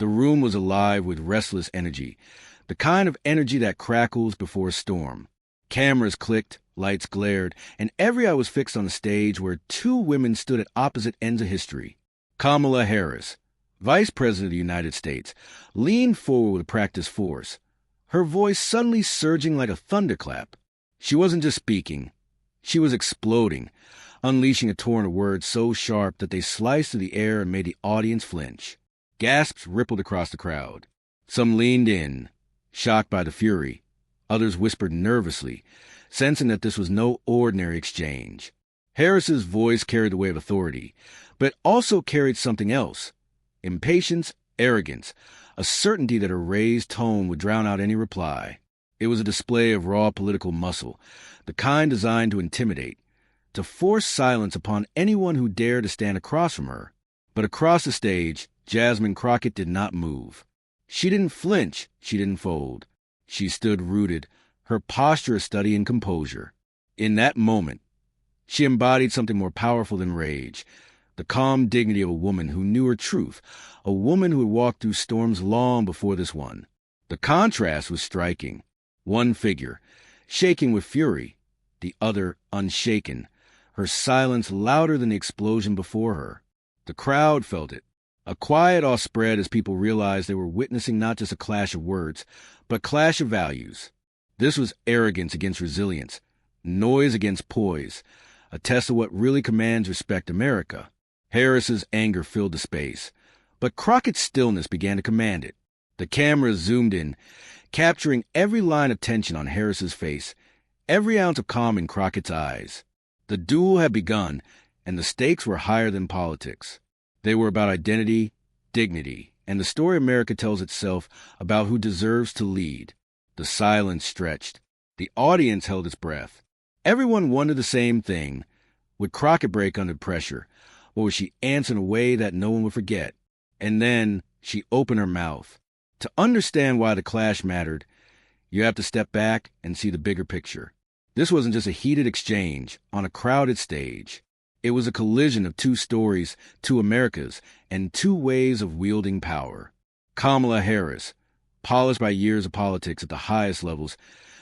The room was alive with restless energy, the kind of energy that crackles before a storm. Cameras clicked, lights glared, and every eye was fixed on the stage where two women stood at opposite ends of history. Kamala Harris, Vice President of the United States, leaned forward with practiced force, her voice suddenly surging like a thunderclap. She wasn't just speaking. She was exploding, unleashing a torrent of words so sharp that they sliced through the air and made the audience flinch. Gasps rippled across the crowd. Some leaned in, shocked by the fury. Others whispered nervously, sensing that this was no ordinary exchange. Harris's voice carried the weight of authority, but also carried something else. Impatience, arrogance, a certainty that her raised tone would drown out any reply. It was a display of raw political muscle, the kind designed to intimidate, to force silence upon anyone who dared to stand across from her. But across the stage, Jasmine Crockett did not move. She didn't flinch, she didn't fold. She stood rooted, her posture a study in composure. In that moment, she embodied something more powerful than rage, the calm dignity of a woman who knew her truth, a woman who had walked through storms long before this one. The contrast was striking. One figure, shaking with fury, the other unshaken, her silence louder than the explosion before her. The crowd felt it. A quiet awe spread as people realized they were witnessing not just a clash of words, but a clash of values. This was arrogance against resilience, noise against poise, a test of what really commands respect America. Harris's anger filled the space, but Crockett's stillness began to command it. The camera zoomed in, capturing every line of tension on Harris's face, every ounce of calm in Crockett's eyes. The duel had begun, and the stakes were higher than politics. They were about identity, dignity, and the story America tells itself about who deserves to lead. The silence stretched. The audience held its breath. Everyone wondered the same thing. Would Crockett break under pressure, or would she answer in a way that no one would forget? And then she opened her mouth. To understand why the clash mattered, you have to step back and see the bigger picture. This wasn't just a heated exchange on a crowded stage. It was a collision of two stories, two Americas, and two ways of wielding power. Kamala Harris, polished by years of politics at the highest levels,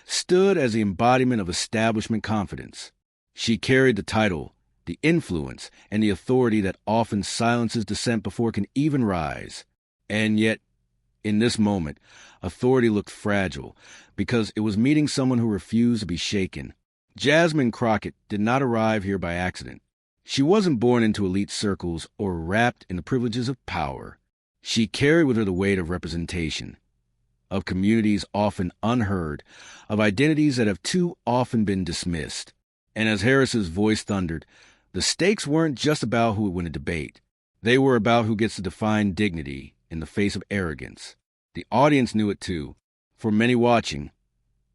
stood as the embodiment of establishment confidence. She carried the title, the influence, and the authority that often silences dissent before it can even rise. And yet, in this moment, authority looked fragile because it was meeting someone who refused to be shaken. Jasmine Crockett did not arrive here by accident. She wasn't born into elite circles or wrapped in the privileges of power. She carried with her the weight of representation, of communities often unheard, of identities that have too often been dismissed. And as Harris's voice thundered, the stakes weren't just about who would win a debate. They were about who gets to define dignity in the face of arrogance. The audience knew it too. For many watching,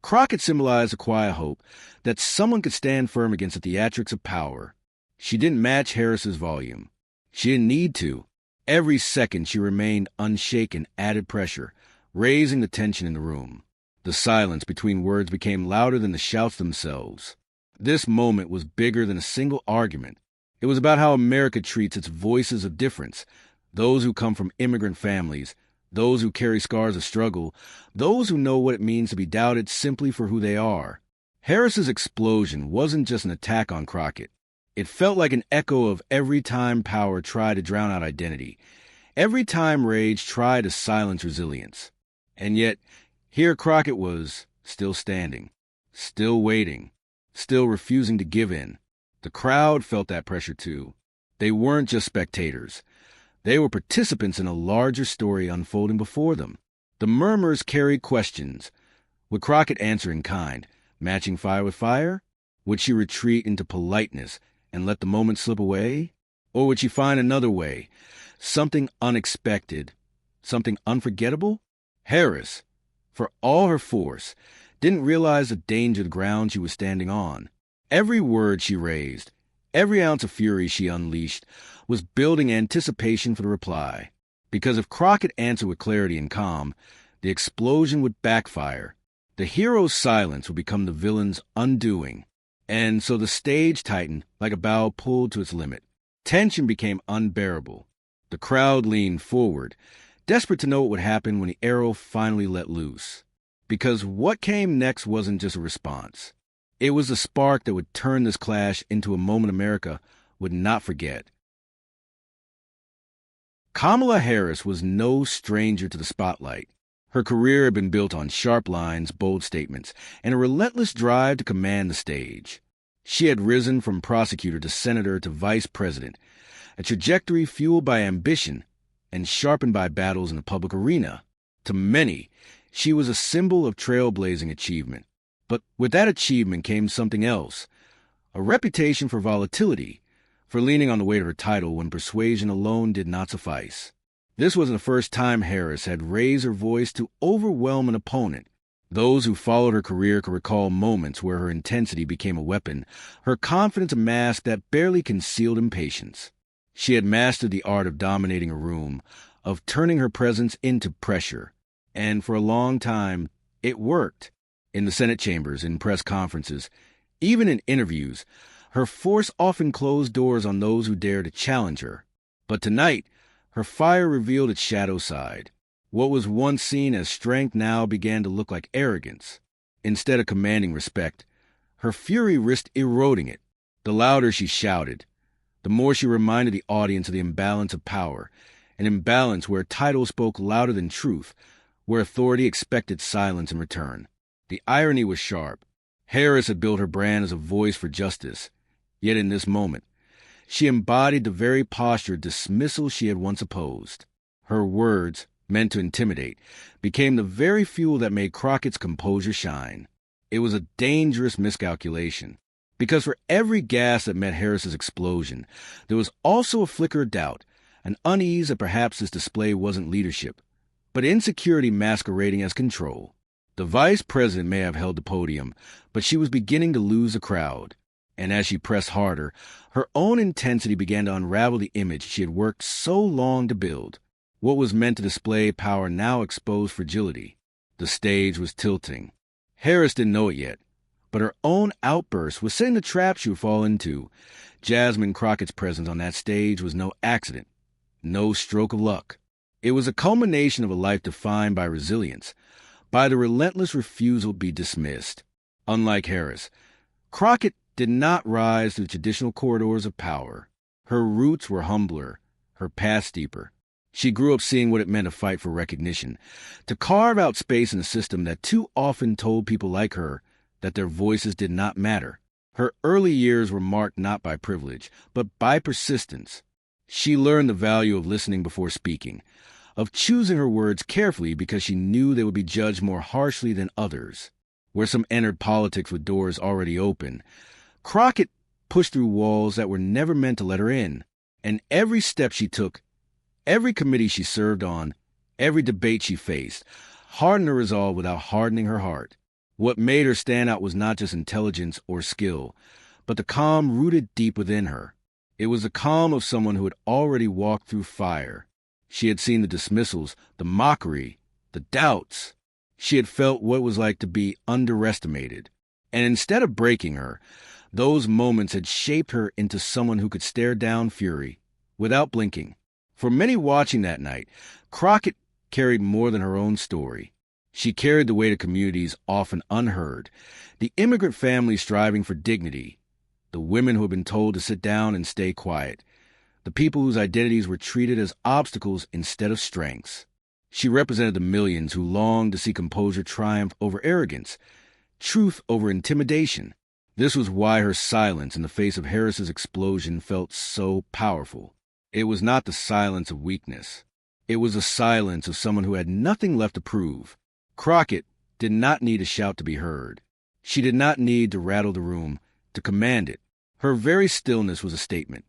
Crockett symbolized a quiet hope that someone could stand firm against the theatrics of power. She didn't match Harris's volume. She didn't need to. Every second she remained unshaken added pressure, raising the tension in the room. The silence between words became louder than the shouts themselves. This moment was bigger than a single argument. It was about how America treats its voices of difference, those who come from immigrant families, those who carry scars of struggle, those who know what it means to be doubted simply for who they are. Harris's explosion wasn't just an attack on Crockett. It felt like an echo of every time power tried to drown out identity, every time rage tried to silence resilience. And yet, here Crockett was, still standing, still waiting, still refusing to give in. The crowd felt that pressure too. They weren't just spectators. They were participants in a larger story unfolding before them. The murmurs carried questions. Would Crockett answer in kind, matching fire with fire? Would she retreat into politeness and let the moment slip away? Or would she find another way, something unexpected, something unforgettable? Harris, for all her force, didn't realize the danger of the ground she was standing on. Every word she raised, every ounce of fury she unleashed, was building anticipation for the reply. Because if Crockett answered with clarity and calm, the explosion would backfire. The hero's silence would become the villain's undoing. And so the stage tightened like a bow pulled to its limit. Tension became unbearable. The crowd leaned forward, desperate to know what would happen when the arrow finally let loose. Because what came next wasn't just a response. It was the spark that would turn this clash into a moment America would not forget. Kamala Harris was no stranger to the spotlight. Her career had been built on sharp lines, bold statements, and a relentless drive to command the stage. She had risen from prosecutor to senator to vice president, a trajectory fueled by ambition and sharpened by battles in the public arena. To many, she was a symbol of trailblazing achievement. But with that achievement came something else, a reputation for volatility, for leaning on the weight of her title when persuasion alone did not suffice. This wasn't the first time Harris had raised her voice to overwhelm an opponent. Those who followed her career could recall moments where her intensity became a weapon, her confidence a mask that barely concealed impatience. She had mastered the art of dominating a room, of turning her presence into pressure. And for a long time, it worked. In the Senate chambers, in press conferences, even in interviews, her force often closed doors on those who dared to challenge her. But tonight, her fire revealed its shadow side. What was once seen as strength now began to look like arrogance. Instead of commanding respect, her fury risked eroding it. The louder she shouted, the more she reminded the audience of the imbalance of power, an imbalance where title spoke louder than truth, where authority expected silence in return. The irony was sharp. Harris had built her brand as a voice for justice. Yet in this moment, she embodied the very posture of dismissal she had once opposed. Her words, meant to intimidate, became the very fuel that made Crockett's composure shine. It was a dangerous miscalculation, because for every gas that met Harris's explosion, there was also a flicker of doubt, an unease that perhaps this display wasn't leadership, but insecurity masquerading as control. The vice president may have held the podium, but she was beginning to lose the crowd. And as she pressed harder, her own intensity began to unravel the image she had worked so long to build. What was meant to display power now exposed fragility. The stage was tilting. Harris didn't know it yet, but her own outburst was setting the trap she would fall into. Jasmine Crockett's presence on that stage was no accident, no stroke of luck. It was a culmination of a life defined by resilience, by the relentless refusal to be dismissed. Unlike Harris, Crockett did not rise to the traditional corridors of power. Her roots were humbler, her path steeper. She grew up seeing what it meant to fight for recognition, to carve out space in a system that too often told people like her that their voices did not matter. Her early years were marked not by privilege, but by persistence. She learned the value of listening before speaking, of choosing her words carefully because she knew they would be judged more harshly than others. Where some entered politics with doors already open, Crockett pushed through walls that were never meant to let her in. And every step she took, every committee she served on, every debate she faced, hardened her resolve without hardening her heart. What made her stand out was not just intelligence or skill, but the calm rooted deep within her. It was the calm of someone who had already walked through fire. She had seen the dismissals, the mockery, the doubts. She had felt what it was like to be underestimated. And instead of breaking her, those moments had shaped her into someone who could stare down fury without blinking. For many watching that night, Crockett carried more than her own story. She carried the weight of communities often unheard, the immigrant families striving for dignity, the women who had been told to sit down and stay quiet, the people whose identities were treated as obstacles instead of strengths. She represented the millions who longed to see composure triumph over arrogance, truth over intimidation. This was why her silence in the face of Harris's explosion felt so powerful. It was not the silence of weakness. It was the silence of someone who had nothing left to prove. Crockett did not need a shout to be heard. She did not need to rattle the room, to command it. Her very stillness was a statement.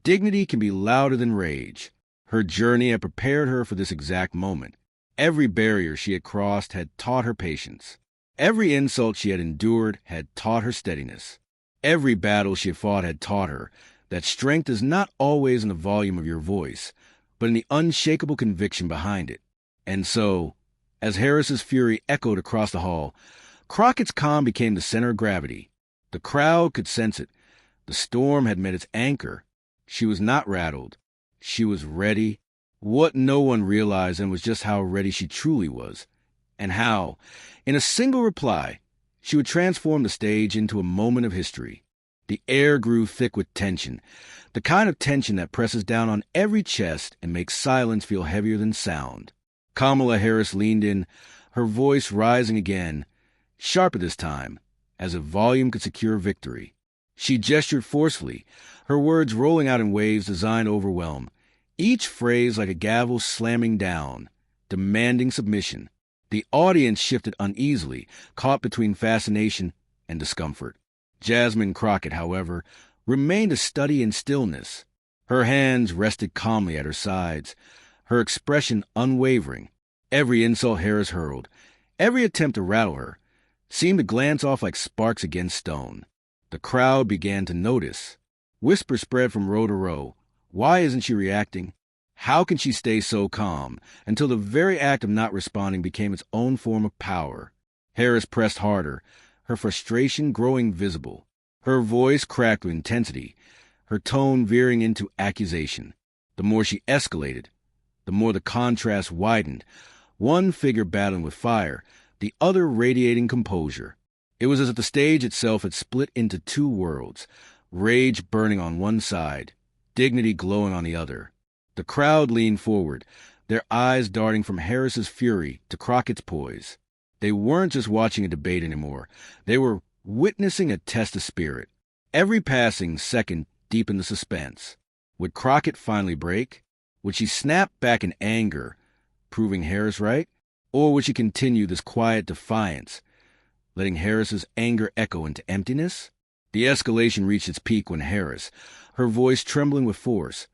Dignity can be louder than rage. Her journey had prepared her for this exact moment. Every barrier she had crossed had taught her patience. Every insult she had endured had taught her steadiness. Every battle she had fought had taught her that strength is not always in the volume of your voice, but in the unshakable conviction behind it. And so, as Harris's fury echoed across the hall, Crockett's calm became the center of gravity. The crowd could sense it. The storm had met its anchor. She was not rattled. She was ready, What no one realized then was just how ready she truly was, and how, in a single reply, she would transform the stage into a moment of history. The air grew thick with tension, the kind of tension that presses down on every chest and makes silence feel heavier than sound. Kamala Harris leaned in, her voice rising again, sharper this time, as if volume could secure victory. She gestured forcefully, her words rolling out in waves designed to overwhelm, each phrase like a gavel slamming down, demanding submission. The audience shifted uneasily, caught between fascination and discomfort. Jasmine Crockett, however, remained a study in stillness. Her hands rested calmly at her sides, her expression unwavering. Every insult Harris hurled, every attempt to rattle her, seemed to glance off like sparks against stone. The crowd began to notice. Whispers spread from row to row. Why isn't she reacting? How can she stay so calm? Until the very act of not responding became its own form of power. Harris pressed harder, her frustration growing visible. Her voice cracked with intensity, her tone veering into accusation. The more she escalated, the more the contrast widened, one figure battling with fire, the other radiating composure. It was as if the stage itself had split into two worlds, rage burning on one side, dignity glowing on the other. The crowd leaned forward, their eyes darting from Harris's fury to Crockett's poise. They weren't just watching a debate anymore. They were witnessing a test of spirit. Every passing second deepened the suspense. Would Crockett finally break? Would she snap back in anger, proving Harris right? Or would she continue this quiet defiance, letting Harris's anger echo into emptiness? The escalation reached its peak when Harris, her voice trembling with force,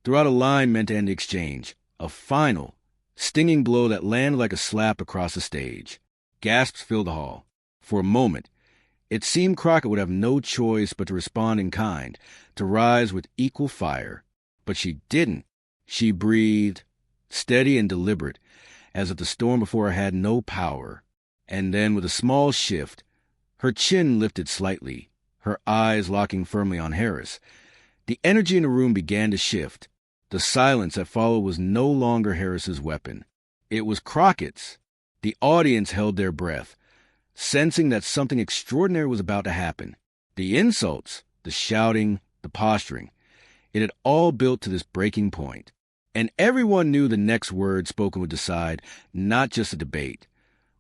threw out a line meant to end the exchange, a final, stinging blow that landed like a slap across the stage. Gasps filled the hall. For a moment, it seemed Crockett would have no choice but to respond in kind, to rise with equal fire. But she didn't. She breathed, steady and deliberate, as if the storm before her had no power. And then, with a small shift, her chin lifted slightly, her eyes locking firmly on Harris. The energy in the room began to shift. The silence that followed was no longer Harris's weapon. It was Crockett's. The audience held their breath, sensing that something extraordinary was about to happen. The insults, the shouting, the posturing, it had all built to this breaking point. And everyone knew the next word spoken would decide not just a debate,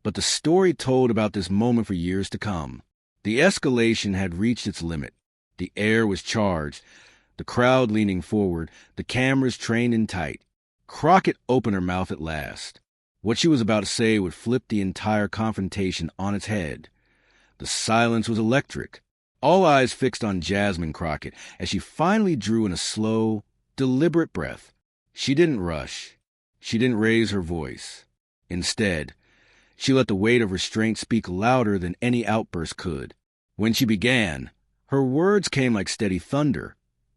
but the story told about this moment for years to come. The escalation had reached its limit. The air was charged, the crowd leaning forward, the cameras trained in tight. Crockett opened her mouth at last. What she was about to say would flip the entire confrontation on its head. The silence was electric. All eyes fixed on Jasmine Crockett as she finally drew in a slow, deliberate breath. She didn't rush. She didn't raise her voice. Instead, she let the weight of restraint speak louder than any outburst could. When she began, her words came like steady thunder,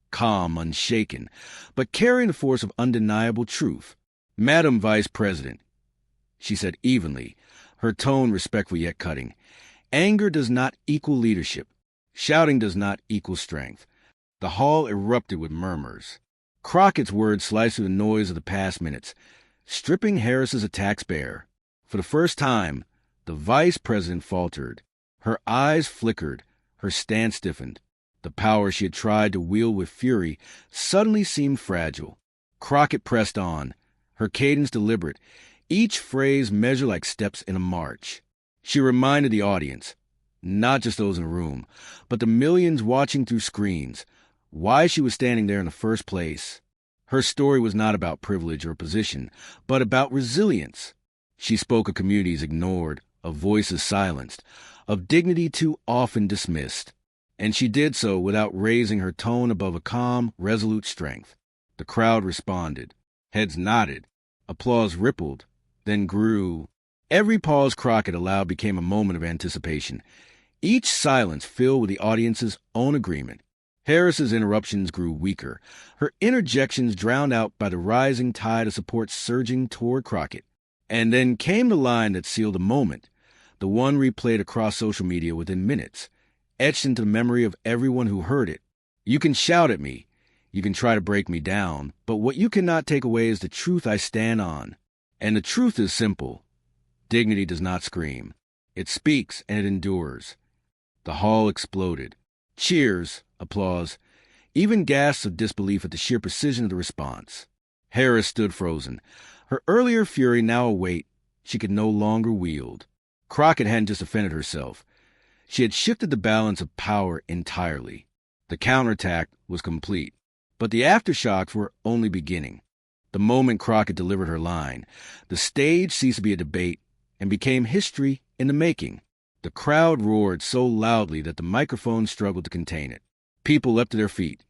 calm, unshaken, but carrying the force of undeniable truth. "Madam Vice President," she said evenly, her tone respectful yet cutting, "anger does not equal leadership. Shouting does not equal strength." The hall erupted with murmurs. Crockett's words sliced through the noise of the past minutes, stripping Harris's attacks bare. For the first time, the vice president faltered. Her eyes flickered, her stance stiffened. The power she had tried to wield with fury suddenly seemed fragile. Crockett pressed on, her cadence deliberate, each phrase measured like steps in a march. She reminded the audience, not just those in the room, but the millions watching through screens, why she was standing there in the first place. Her story was not about privilege or position, but about resilience. She spoke of communities ignored, of voices silenced, of dignity too often dismissed. And she did so without raising her tone above a calm, resolute strength. The crowd responded. Heads nodded. Applause rippled, then grew. Every pause Crockett allowed became a moment of anticipation, each silence filled with the audience's own agreement. Harris's interruptions grew weaker, her interjections drowned out by the rising tide of support surging toward Crockett. And then came the line that sealed the moment, the one replayed across social media within minutes, etched into the memory of everyone who heard it. "You can shout at me. You can try to break me down, but what you cannot take away is the truth I stand on. And the truth is simple. Dignity does not scream. It speaks and it endures. The hall exploded. Cheers, applause, even gasps of disbelief at the sheer precision of the response. Harris stood frozen. Her earlier fury now a weight she could no longer wield. Crockett hadn't just offended herself. She had shifted the balance of power entirely. The counterattack was complete. But the aftershocks were only beginning. The moment Crockett delivered her line, the stage ceased to be a debate and became history in the making. The crowd roared so loudly that the microphone struggled to contain it. People leapt to their feet,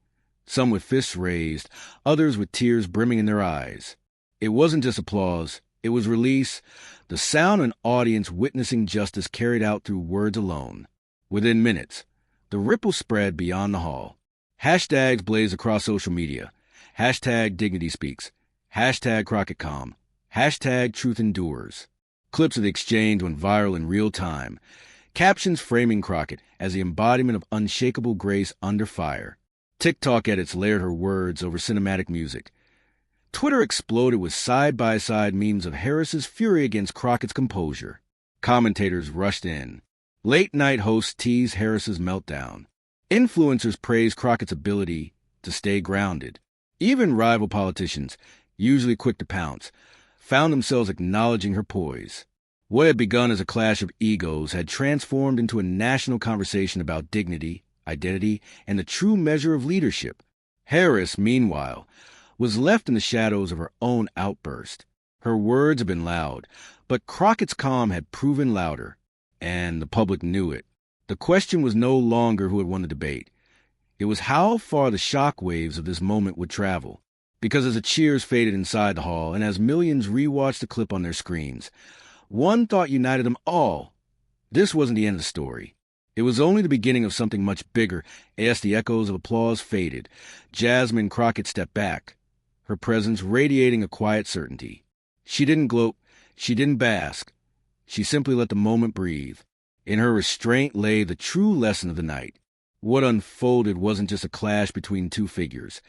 some with fists raised, others with tears brimming in their eyes. It wasn't just applause, it was release, the sound of an audience witnessing justice carried out through words alone. Within minutes, the ripple spread beyond the hall. Hashtags blazed across social media. Hashtag Dignity Speaks. Hashtag Crockett Calm. Hashtag Truth Endures. Clips of the exchange went viral in real time. Captions framing Crockett as the embodiment of unshakable grace under fire. TikTok edits layered her words over cinematic music. Twitter exploded with side-by-side memes of Harris's fury against Crockett's composure. Commentators rushed in. Late-night hosts teased Harris's meltdown. Influencers praised Crockett's ability to stay grounded. Even rival politicians, usually quick to pounce, found themselves acknowledging her poise. What had begun as a clash of egos had transformed into a national conversation about dignity, identity, and the true measure of leadership. Harris, meanwhile, was left in the shadows of her own outburst. Her words had been loud, but Crockett's calm had proven louder, and the public knew it. The question was no longer who had won the debate. It was how far the shock waves of this moment would travel. Because as the cheers faded inside the hall and as millions rewatched the clip on their screens, one thought united them all. This wasn't the end of the story. It was only the beginning of something much bigger. As the echoes of applause faded, Jasmine Crockett stepped back, her presence radiating a quiet certainty. She didn't gloat, she didn't bask. She simply let the moment breathe. In her restraint lay the true lesson of the night. What unfolded wasn't just a clash between two figures.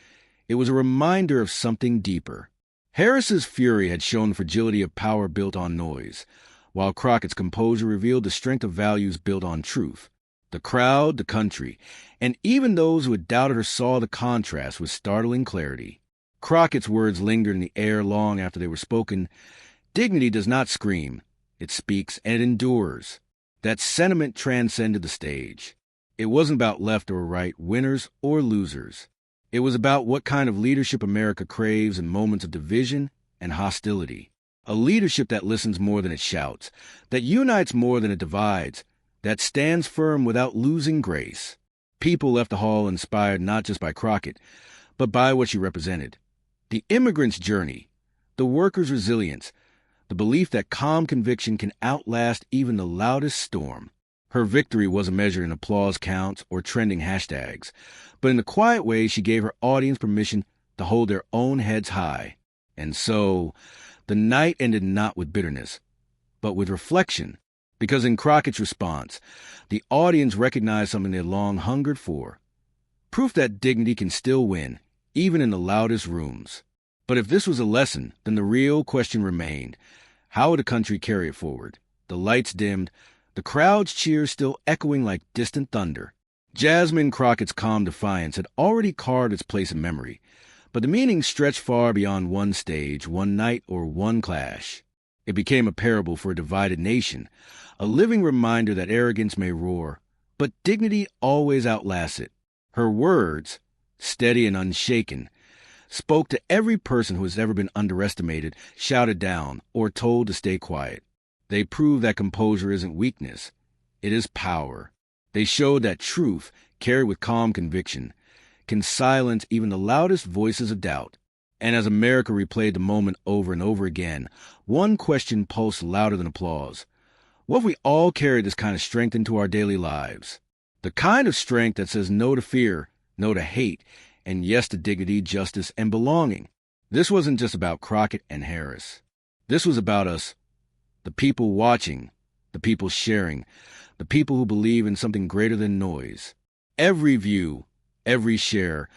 It was a reminder of something deeper. Harris's fury had shown the fragility of power built on noise, while Crockett's composure revealed the strength of values built on truth. The crowd, the country, and even those who had doubted her saw the contrast with startling clarity. Crockett's words lingered in the air long after they were spoken. Dignity does not scream. It speaks and it endures. That sentiment transcended the stage. It wasn't about left or right, winners or losers. It was about what kind of leadership America craves in moments of division and hostility. A leadership that listens more than it shouts, that unites more than it divides, that stands firm without losing grace. People left the hall inspired not just by Crockett, but by what she represented. The immigrant's journey, the worker's resilience, the belief that calm conviction can outlast even the loudest storm. Her victory wasn't measured in applause counts or trending hashtags, but in the quiet way she gave her audience permission to hold their own heads high. And so, the night ended not with bitterness, but with reflection, because in Crockett's response, the audience recognized something they had long hungered for. Proof that dignity can still win, even in the loudest rooms. But if this was a lesson, then the real question remained. How would the country carry it forward? The lights dimmed, the crowd's cheers still echoing like distant thunder. Jasmine Crockett's calm defiance had already carved its place in memory, but the meaning stretched far beyond one stage, one night, or one clash. It became a parable for a divided nation, a living reminder that arrogance may roar, but dignity always outlasts it. Her words, steady and unshaken, spoke to every person who has ever been underestimated, shouted down, or told to stay quiet. They proved that composure isn't weakness. It is power. They showed that truth, carried with calm conviction, can silence even the loudest voices of doubt. And as America replayed the moment over and over again, one question pulsed louder than applause. What if we all carried this kind of strength into our daily lives? The kind of strength that says no to fear, no to hate, and yes to dignity, justice, and belonging. This wasn't just about Crockett and Harris. This was about us, the people watching, the people sharing, the people who believe in something greater than noise. Every view, Every share,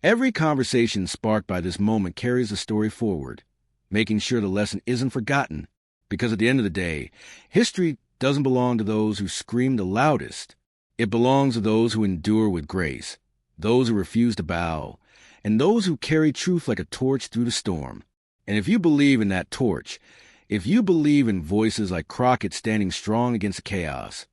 every conversation sparked by this moment carries the story forward, making sure the lesson isn't forgotten. Because at the end of the day, history doesn't belong to those who scream the loudest. It belongs to those who endure with grace, those who refuse to bow, and those who carry truth like a torch through the storm. And if you believe in that torch, if you believe in voices like Crockett standing strong against chaos,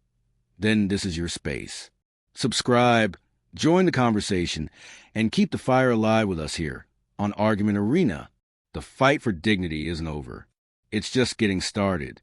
then this is your space. Subscribe, join the conversation, and keep the fire alive with us here on Argument Arena. The fight for dignity isn't over. It's just getting started.